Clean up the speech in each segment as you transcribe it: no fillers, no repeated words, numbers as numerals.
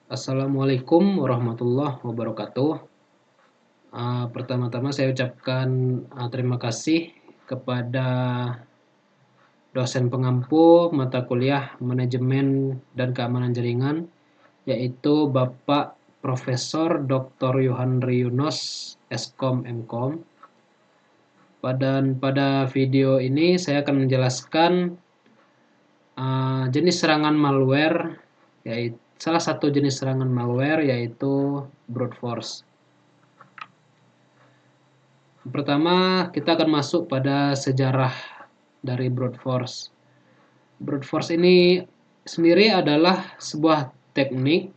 Assalamualaikum warahmatullahi wabarakatuh. Pertama-tama saya ucapkan terima kasih kepada dosen pengampu mata kuliah Manajemen dan Keamanan Jaringan, yaitu Bapak Profesor Dr. Yohanri Yunus, Eskom Mkom. Pada video ini saya akan menjelaskan jenis serangan malware, yaitu salah satu jenis serangan malware yaitu brute force. Pertama, kita akan masuk pada sejarah dari brute force. Brute force ini sendiri adalah sebuah teknik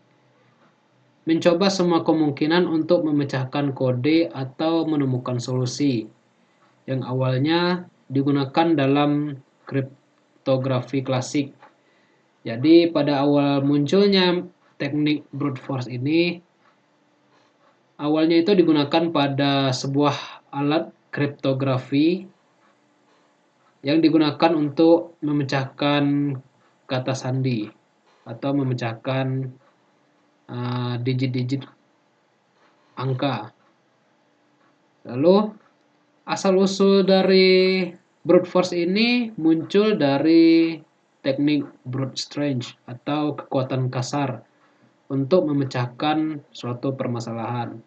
mencoba semua kemungkinan untuk memecahkan kode atau menemukan solusi yang awalnya digunakan dalam kriptografi klasik. Jadi pada awal munculnya teknik brute force ini, awalnya itu digunakan pada sebuah alat kriptografi yang digunakan untuk memecahkan kata sandi atau memecahkan digit-digit angka. Lalu asal-usul dari brute force ini muncul dari teknik brute strength atau kekuatan kasar untuk memecahkan suatu permasalahan.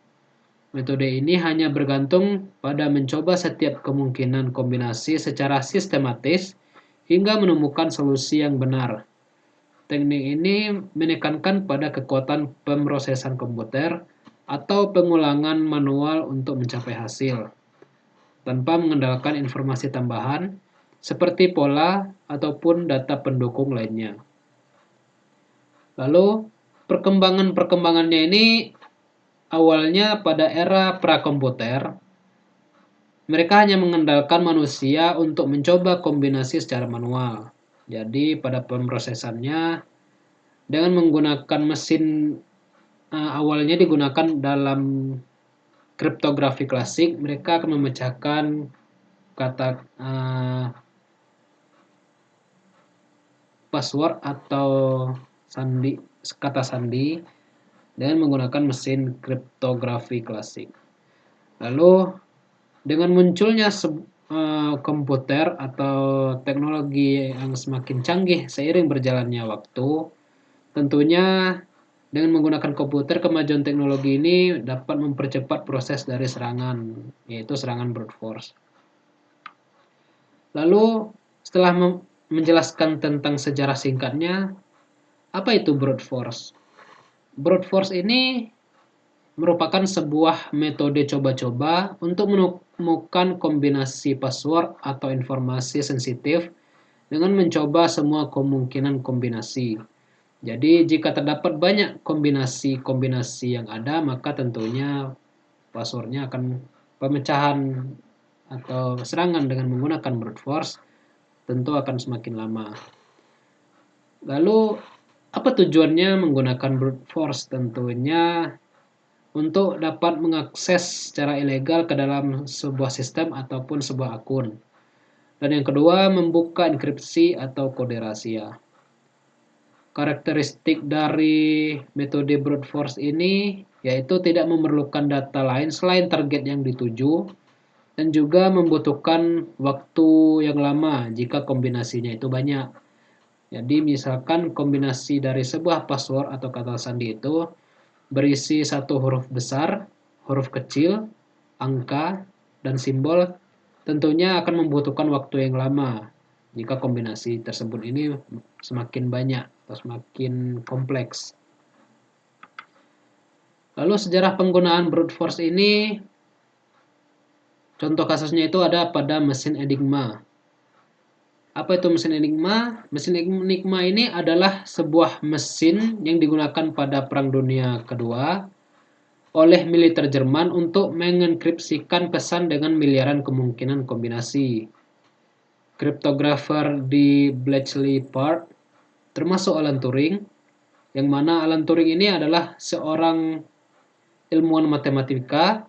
Metode ini hanya bergantung pada mencoba setiap kemungkinan kombinasi secara sistematis hingga menemukan solusi yang benar. Teknik ini menekankan pada kekuatan pemrosesan komputer atau pengulangan manual untuk mencapai hasil, tanpa mengandalkan informasi tambahan seperti pola ataupun data pendukung lainnya. Lalu, perkembangannya ini awalnya pada era prakomputer, mereka hanya mengandalkan manusia untuk mencoba kombinasi secara manual. Jadi pada pemrosesannya dengan menggunakan mesin awalnya digunakan dalam kriptografi klasik, mereka akan memecahkan password atau kata sandi dengan menggunakan mesin kriptografi klasik. Lalu dengan munculnya komputer atau teknologi yang semakin canggih seiring berjalannya waktu, tentunya dengan menggunakan komputer, kemajuan teknologi ini dapat mempercepat proses dari serangan, yaitu serangan brute force. Lalu setelah menjelaskan tentang sejarah singkatnya, apa itu brute force? Brute force ini merupakan sebuah metode coba-coba untuk menemukan kombinasi password atau informasi sensitif dengan mencoba semua kemungkinan kombinasi. Jadi jika terdapat banyak kombinasi yang ada, maka tentunya passwordnya akan pemecahan atau serangan dengan menggunakan brute force tentu akan semakin lama. Lalu apa tujuannya menggunakan brute force? Tentunya untuk dapat mengakses secara ilegal ke dalam sebuah sistem ataupun sebuah akun. Dan yang kedua, membuka enkripsi atau kode rahasia. Karakteristik dari metode brute force ini yaitu tidak memerlukan data lain selain target yang dituju dan juga membutuhkan waktu yang lama jika kombinasinya itu banyak. Jadi misalkan kombinasi dari sebuah password atau kata sandi itu berisi satu huruf besar, huruf kecil, angka, dan simbol, tentunya akan membutuhkan waktu yang lama jika kombinasi tersebut ini semakin banyak atau semakin kompleks. Lalu sejarah penggunaan brute force ini, contoh kasusnya itu ada pada mesin Enigma. Apa itu mesin Enigma? Mesin Enigma ini adalah sebuah mesin yang digunakan pada Perang Dunia Kedua oleh militer Jerman untuk mengenkripsikan pesan dengan miliaran kemungkinan kombinasi. Kriptografer di Bletchley Park, termasuk Alan Turing, yang mana Alan Turing ini adalah seorang ilmuwan matematika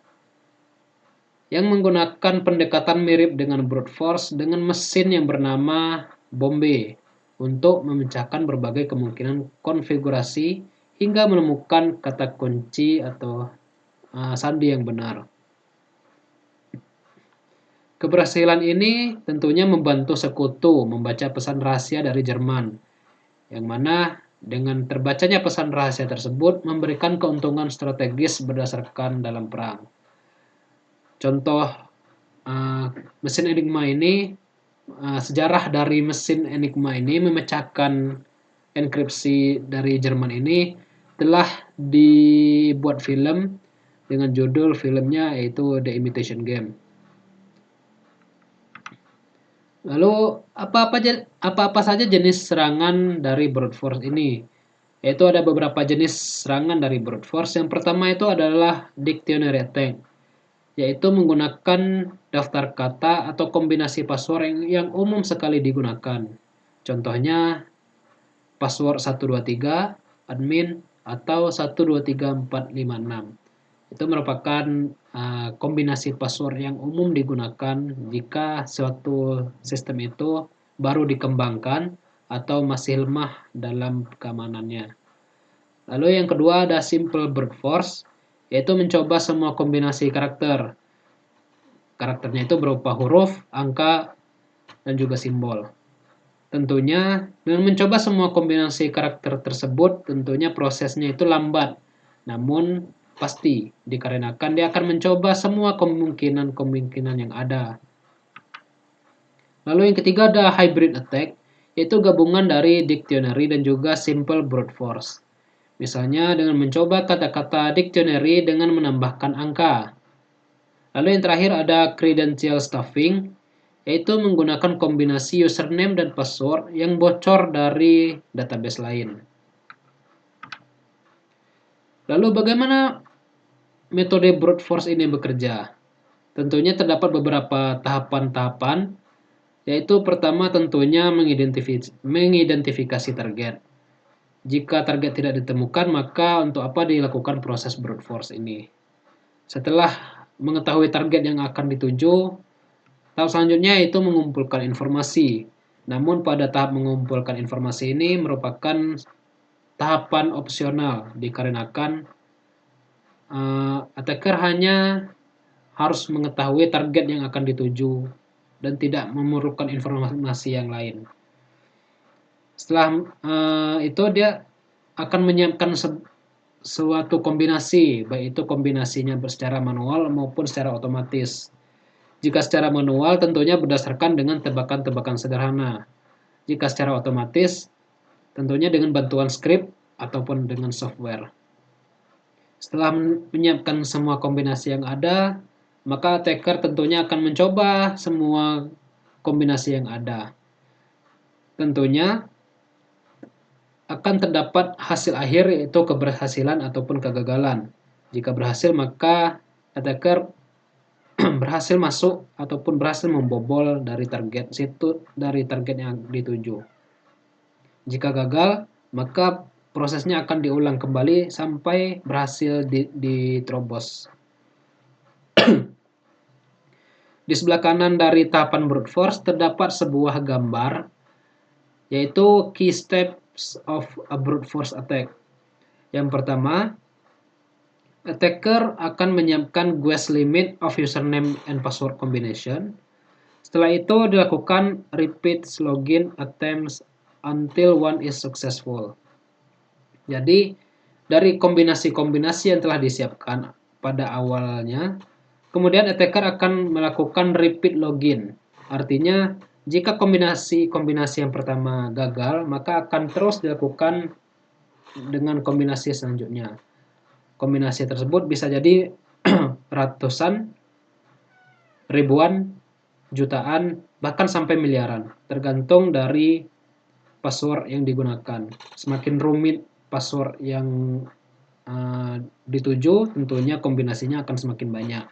yang menggunakan pendekatan mirip dengan brute force dengan mesin yang bernama Bombe untuk memecahkan berbagai kemungkinan konfigurasi hingga menemukan kata kunci atau sandi yang benar. Keberhasilan ini tentunya membantu sekutu membaca pesan rahasia dari Jerman, yang mana dengan terbacanya pesan rahasia tersebut memberikan keuntungan strategis berdasarkan dalam perang. Contoh mesin Enigma ini, sejarah dari mesin Enigma ini memecahkan enkripsi dari Jerman ini telah dibuat film dengan judul filmnya yaitu The Imitation Game. Lalu apa-apa saja jenis serangan dari brute force ini? Yaitu ada beberapa jenis serangan dari brute force. Yang pertama itu adalah dictionary attack, yaitu menggunakan daftar kata atau kombinasi password yang umum sekali digunakan. Contohnya password 123 admin atau 123456. Itu merupakan kombinasi password yang umum digunakan jika suatu sistem itu baru dikembangkan atau masih lemah dalam keamanannya. Lalu yang kedua ada simple brute force, yaitu mencoba semua kombinasi karakter. Karakternya itu berupa huruf, angka, dan juga simbol. Tentunya dengan mencoba semua kombinasi karakter tersebut, tentunya prosesnya itu lambat, namun pasti dikarenakan dia akan mencoba semua kemungkinan yang ada. Lalu yang ketiga ada hybrid attack, yaitu gabungan dari dictionary dan juga simple brute force. Misalnya dengan mencoba kata-kata dictionary dengan menambahkan angka. Lalu yang terakhir ada credential stuffing, yaitu menggunakan kombinasi username dan password yang bocor dari database lain. Lalu bagaimana metode brute force ini bekerja? Tentunya terdapat beberapa tahapan-tahapan, yaitu pertama tentunya mengidentifikasi target. Jika target tidak ditemukan, maka untuk apa dilakukan proses brute force ini? Setelah mengetahui target yang akan dituju, tahap selanjutnya itu mengumpulkan informasi. Namun pada tahap mengumpulkan informasi ini merupakan tahapan opsional dikarenakan attacker hanya harus mengetahui target yang akan dituju dan tidak memerlukan informasi yang lain. Setelah itu dia akan menyiapkan suatu kombinasi, baik itu kombinasinya secara manual maupun secara otomatis. Jika secara manual tentunya berdasarkan dengan tebakan-tebakan sederhana. Jika secara otomatis tentunya dengan bantuan script ataupun dengan software. Setelah menyiapkan semua kombinasi yang ada, maka attacker tentunya akan mencoba semua kombinasi yang ada. Tentunya akan terdapat hasil akhir yaitu keberhasilan ataupun kegagalan. Jika berhasil maka attacker berhasil masuk ataupun berhasil membobol dari target yang dituju. Jika gagal, maka prosesnya akan diulang kembali sampai berhasil diterobos. Di sebelah kanan dari tahapan brute force terdapat sebuah gambar, yaitu key steps of a brute force attack. Yang pertama, attacker akan menyiapkan guess limit of username and password combination. Setelah itu dilakukan repeat login attempts until one is successful. Jadi dari kombinasi-kombinasi yang telah disiapkan pada awalnya, kemudian attacker akan melakukan repeat login. Artinya jika kombinasi yang pertama gagal, maka akan terus dilakukan dengan kombinasi selanjutnya. Kombinasi tersebut bisa jadi ratusan, ribuan, jutaan, bahkan sampai miliaran, tergantung dari password yang digunakan. Semakin rumit password yang dituju, tentunya kombinasinya akan semakin banyak.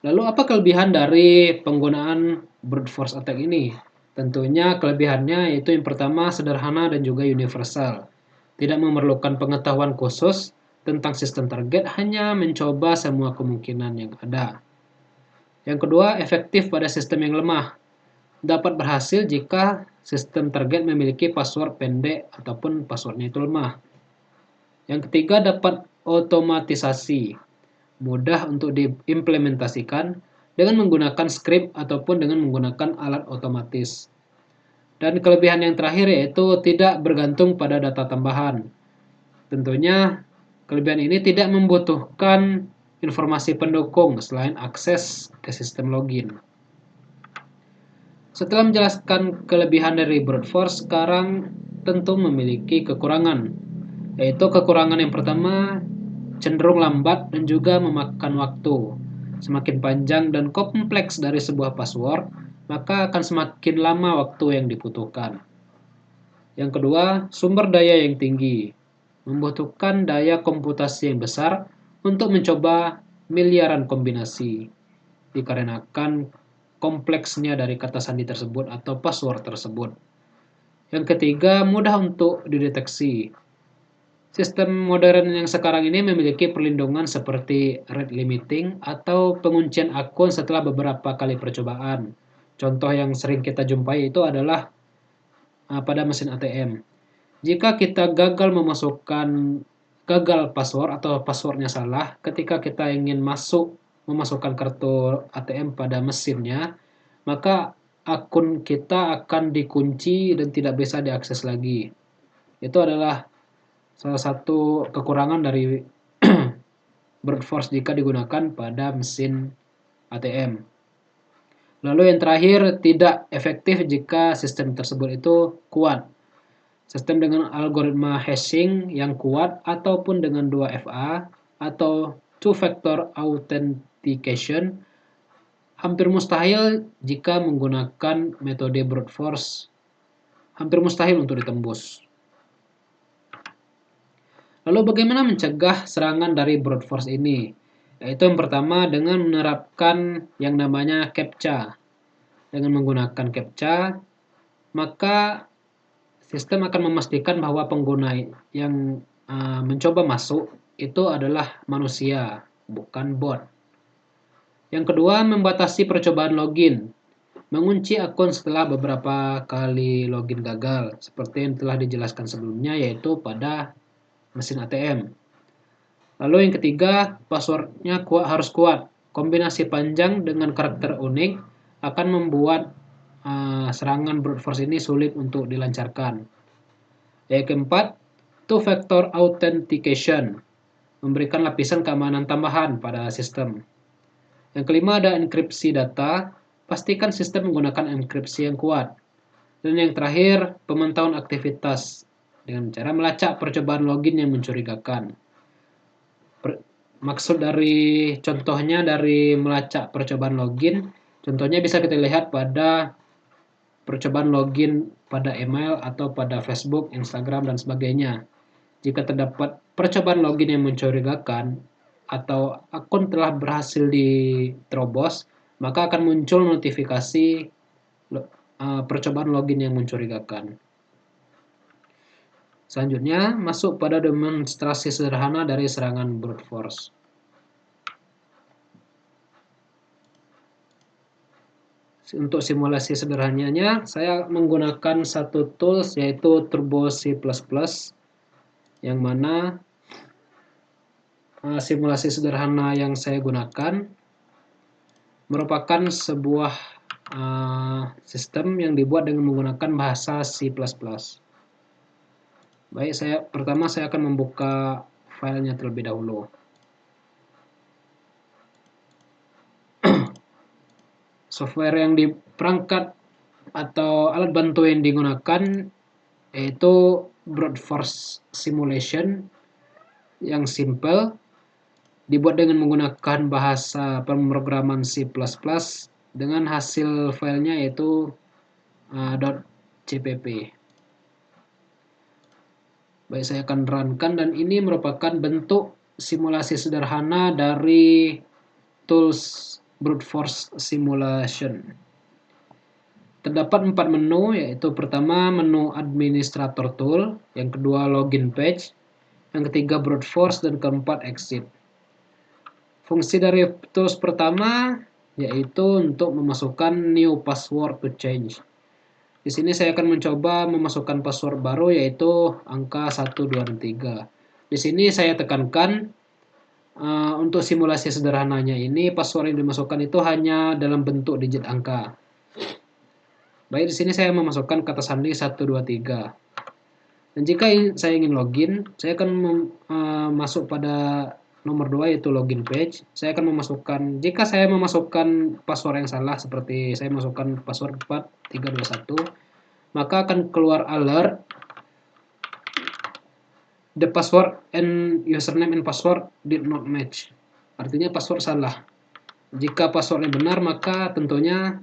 Lalu apa kelebihan dari penggunaan brute force attack ini? Tentunya kelebihannya yaitu yang pertama sederhana dan juga universal. Tidak memerlukan pengetahuan khusus tentang sistem target, hanya mencoba semua kemungkinan yang ada. Yang kedua, efektif pada sistem yang lemah. Dapat berhasil jika sistem target memiliki password pendek ataupun passwordnya itu lemah. Yang ketiga, dapat otomatisasi, mudah untuk diimplementasikan dengan menggunakan script ataupun dengan menggunakan alat otomatis. Dan kelebihan yang terakhir yaitu tidak bergantung pada data tambahan. Tentunya kelebihan ini tidak membutuhkan informasi pendukung selain akses ke sistem login. Setelah menjelaskan kelebihan dari brute force, sekarang tentu memiliki kekurangan. Yaitu kekurangan yang pertama, cenderung lambat dan juga memakan waktu. Semakin panjang dan kompleks dari sebuah password, maka akan semakin lama waktu yang dibutuhkan. Yang kedua, sumber daya yang tinggi. Membutuhkan daya komputasi yang besar untuk mencoba miliaran kombinasi. Dikarenakan kompleksnya dari kata sandi tersebut atau password tersebut. Yang ketiga, mudah untuk dideteksi. Sistem modern yang sekarang ini memiliki perlindungan seperti rate limiting atau penguncian akun setelah beberapa kali percobaan. Contoh yang sering kita jumpai itu adalah pada mesin ATM. Jika kita gagal password atau passwordnya salah ketika kita ingin memasukkan kartu ATM pada mesinnya, maka akun kita akan dikunci dan tidak bisa diakses lagi. Itu adalah salah satu kekurangan dari brute force jika digunakan pada mesin ATM. Lalu yang terakhir, tidak efektif jika sistem tersebut itu kuat. Sistem dengan algoritma hashing yang kuat ataupun dengan 2FA atau two-factor authentication hampir mustahil jika menggunakan metode brute force, hampir mustahil untuk ditembus. Lalu bagaimana mencegah serangan dari brute force ini? Yaitu yang pertama dengan menerapkan yang namanya CAPTCHA. Dengan menggunakan CAPTCHA, maka sistem akan memastikan bahwa pengguna yang mencoba masuk itu adalah manusia, bukan bot. Yang kedua, membatasi percobaan login. Mengunci akun setelah beberapa kali login gagal, seperti yang telah dijelaskan sebelumnya, yaitu pada mesin ATM. Lalu yang ketiga, passwordnya harus kuat. Kombinasi panjang dengan karakter unik akan membuat serangan brute force ini sulit untuk dilancarkan. Yang keempat, two-factor authentication, memberikan lapisan keamanan tambahan pada sistem. Yang kelima, ada enkripsi data, pastikan sistem menggunakan enkripsi yang kuat. Dan yang terakhir, pemantauan aktivitas dengan cara melacak percobaan login yang mencurigakan. Maksud dari contohnya dari melacak percobaan login, contohnya bisa kita lihat pada percobaan login pada email atau pada Facebook, Instagram, dan sebagainya. Jika terdapat percobaan login yang mencurigakan atau akun telah berhasil diterobos, maka akan muncul notifikasi percobaan login yang mencurigakan. Selanjutnya, masuk pada demonstrasi sederhana dari serangan brute force. Untuk simulasi sederhananya, saya menggunakan satu tools yaitu Turbo C++, yang mana simulasi sederhana yang saya gunakan merupakan sebuah sistem yang dibuat dengan menggunakan bahasa C++. Baik, pertama saya akan membuka filenya terlebih dahulu. Software yang di perangkat atau alat bantu yang digunakan yaitu brute force simulation yang simple, dibuat dengan menggunakan bahasa pemrograman C++ dengan hasil filenya yaitu .cpp. Baik, saya akan runkan, dan ini merupakan bentuk simulasi sederhana dari tools brute force simulation. Terdapat 4 menu, yaitu pertama menu administrator tool, yang kedua login page, yang ketiga brute force, dan keempat exit. Fungsi dari tools pertama yaitu untuk memasukkan new password to change. Di sini saya akan mencoba memasukkan password baru yaitu angka 1, 2, dan 3. Di sini saya tekankan untuk simulasi sederhananya ini password yang dimasukkan itu hanya dalam bentuk digit angka. Baik, di sini saya memasukkan kata sandi 1, 2, 3. Dan jika saya ingin login, saya akan masuk pada nomor 2 yaitu login page. Saya akan memasukkan, jika saya memasukkan password yang salah seperti saya masukkan password 4, 3, 2, 1, maka akan keluar alert the password and username and password did not match. Artinya password salah. Jika passwordnya benar, maka tentunya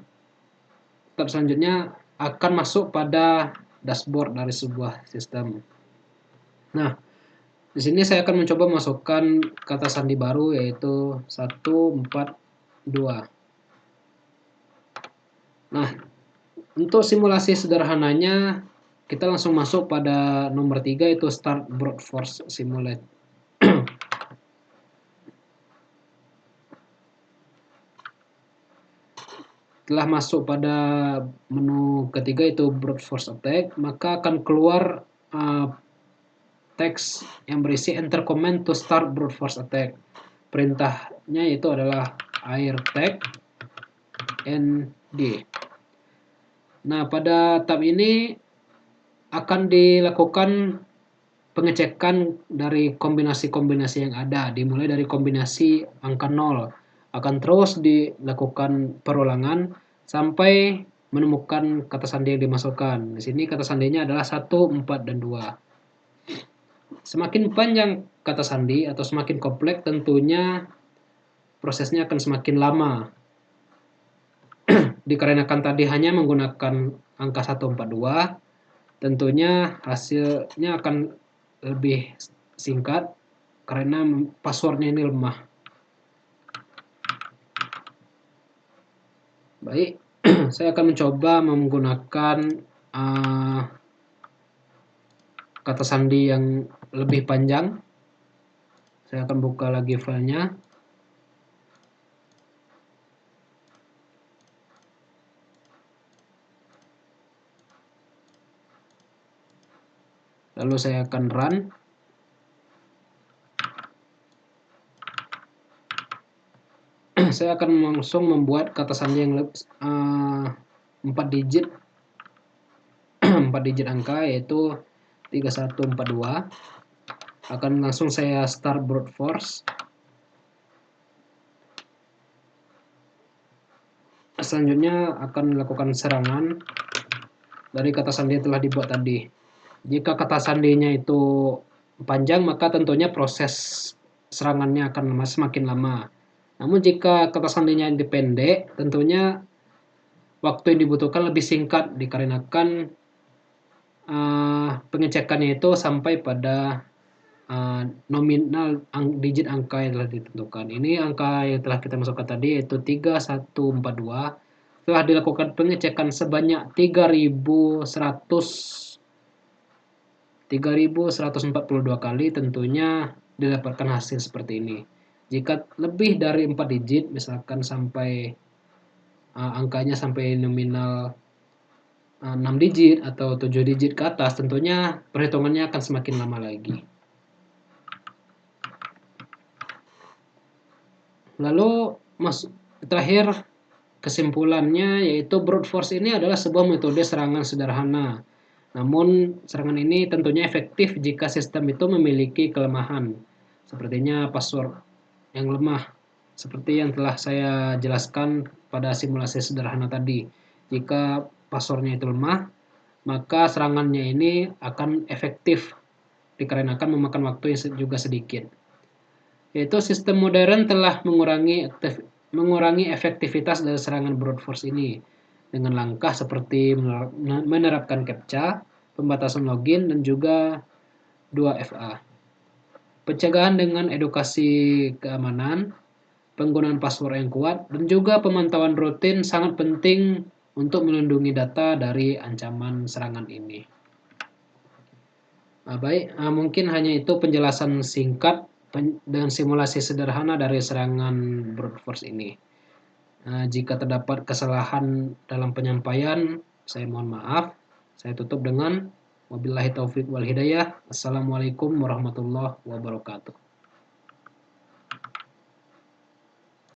step selanjutnya akan masuk pada dashboard dari sebuah sistem. Nah, di sini saya akan mencoba masukkan kata sandi baru yaitu 142. Nah, untuk simulasi sederhananya kita langsung masuk pada nomor 3 yaitu start brute force simulate. Setelah masuk pada menu ketiga yaitu brute force attack, maka akan keluar teks yang berisi enter command to start brute force attack. Perintahnya itu adalah air tag nd. Nah, pada tab ini akan dilakukan pengecekan dari kombinasi-kombinasi yang ada, dimulai dari kombinasi angka 0. Akan terus dilakukan perulangan sampai menemukan kata sandi yang dimasukkan. Di sini kata sandinya adalah 1, 4, dan 2. Semakin panjang kata sandi atau semakin kompleks, tentunya prosesnya akan semakin lama. Dikarenakan tadi hanya menggunakan angka 142, tentunya hasilnya akan lebih singkat karena passwordnya ini lemah. Baik, saya akan mencoba menggunakan kata sandi yang lebih panjang. Saya akan buka lagi filenya. Lalu saya akan run. Saya akan langsung membuat kata sandi yang 4 digit 4 digit angka yaitu 3142. Akan langsung saya start brute force. Selanjutnya akan melakukan serangan dari kata sandi yang telah dibuat tadi. Jika kata sandinya itu panjang, maka tentunya proses serangannya akan semakin lama. Namun jika kata sandinya pendek, tentunya waktu yang dibutuhkan lebih singkat dikarenakan pengecekannya itu sampai pada nominal digit angka yang telah ditentukan. Ini angka yang telah kita masukkan tadi yaitu 3142. Telah dilakukan pengecekan sebanyak 3.142 kali, tentunya didapatkan hasil seperti ini. Jika lebih dari 4 digit, misalkan sampai angkanya sampai nominal 6 digit atau 7 digit ke atas, tentunya perhitungannya akan semakin lama lagi. Lalu terakhir kesimpulannya yaitu brute force ini adalah sebuah metode serangan sederhana. Namun serangan ini tentunya efektif jika sistem itu memiliki kelemahan. Sepertinya password yang lemah. Seperti yang telah saya jelaskan pada simulasi sederhana tadi. Jika passwordnya itu lemah, maka serangannya ini akan efektif dikarenakan memakan waktu yang juga sedikit. Yaitu sistem modern telah mengurangi efektivitas dari serangan brute force ini dengan langkah seperti menerapkan CAPTCHA, pembatasan login, dan juga 2FA. Pencegahan dengan edukasi keamanan, penggunaan password yang kuat, dan juga pemantauan rutin sangat penting untuk melindungi data dari ancaman serangan ini. Baik, mungkin hanya itu penjelasan singkat dengan simulasi sederhana dari serangan brute force ini. Jika terdapat kesalahan dalam penyampaian, Saya mohon maaf. Saya tutup dengan wabillahi taufik wal hidayah. Assalamualaikum warahmatullahi wabarakatuh.